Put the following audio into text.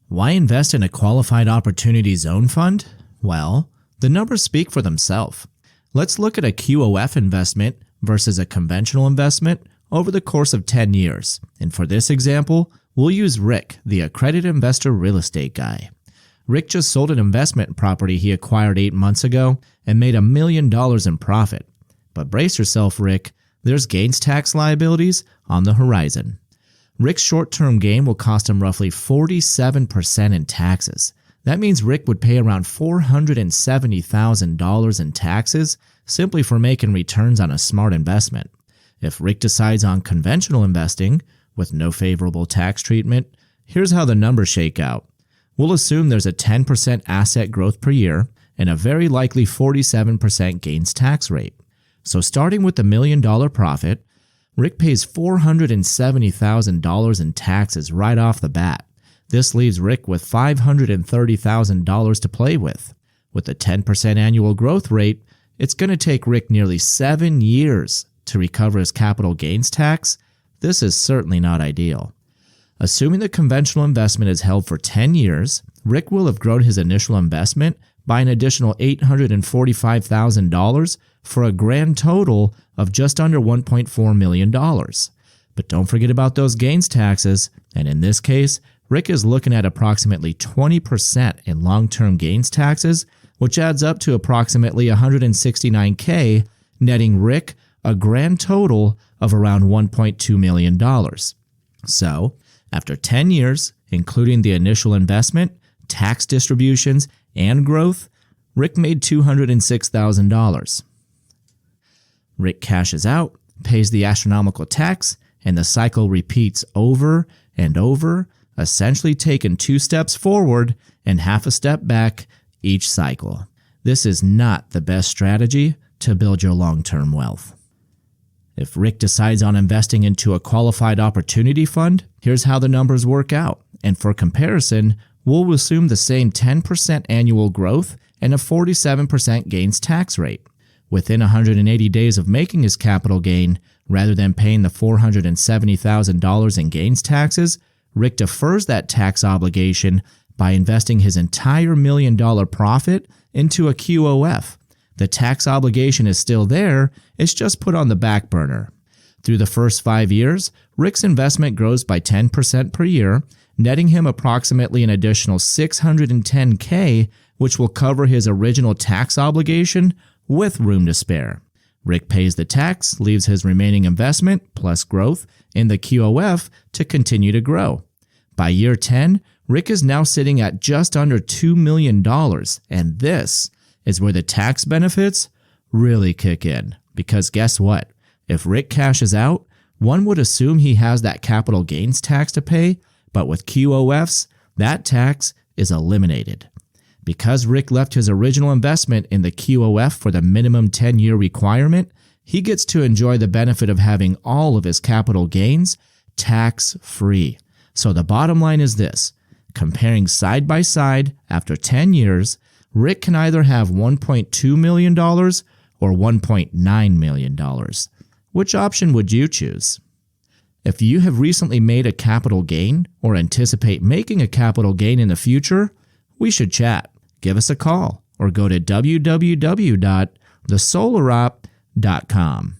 Why invest in a qualified opportunity zone fund? Well, the numbers speak for themselves. Let's look at a QOF investment versus a conventional investment over the course of 10 years. And for this example, we'll use Rick, the accredited investor real estate guy. Rick just sold an investment property he acquired 8 months ago and made $1 million in profit. But brace yourself, Rick, there's gains tax liabilities on the horizon. Rick's short-term gain will cost him roughly 47% in taxes. That means Rick would pay around $470,000 in taxes simply for making returns on a smart investment. If Rick decides on conventional investing with no favorable tax treatment, here's how the numbers shake out. We'll assume there's a 10% asset growth per year and a very likely 47% gains tax rate. So starting with the $1 million profit, Rick pays $470,000 in taxes right off the bat. This leaves Rick with $530,000 to play with. With a 10% annual growth rate, it's going to take Rick nearly 7 years to recover his capital gains tax. This is certainly not ideal. Assuming the conventional investment is held for 10 years, Rick will have grown his initial investment by an additional $845,000 for a grand total of just under $1.4 million. But don't forget about those gains taxes, and in this case, Rick is looking at approximately 20% in long-term gains taxes, which adds up to approximately $169K, netting Rick a grand total of around $1.2 million. So, after 10 years, including the initial investment, tax distributions, and growth, Rick made $206,000. Rick cashes out, pays the astronomical tax, and the cycle repeats over and over, essentially taking 2 steps forward and half a step back each cycle. This is not the best strategy to build your long-term wealth. If Rick decides on investing into a qualified opportunity fund, here's how the numbers work out. And for comparison, we'll assume the same 10% annual growth and a 47% gains tax rate. Within 180 days of making his capital gain, rather than paying the $470,000 in gains taxes, Rick defers that tax obligation by investing his entire $1 million profit into a QOF. The tax obligation is still there, it's just put on the back burner. Through the first 5 years, Rick's investment grows by 10% per year, netting him approximately an additional $610K, which will cover his original tax obligation with room to spare. Rick pays the tax, leaves his remaining investment, plus growth, in the QOF to continue to grow. By year 10, Rick is now sitting at just under $2 million, and this is where the tax benefits really kick in. Because guess what? If Rick cashes out, one would assume he has that capital gains tax to pay, but with QOFs, that tax is eliminated. Because Rick left his original investment in the QOF for the minimum 10-year requirement, he gets to enjoy the benefit of having all of his capital gains tax-free. So the bottom line is this: comparing side by side after 10 years, Rick can either have $1.2 million or $1.9 million. Which option would you choose? If you have recently made a capital gain or anticipate making a capital gain in the future, we should chat. Give us a call or go to www.thesolarop.com.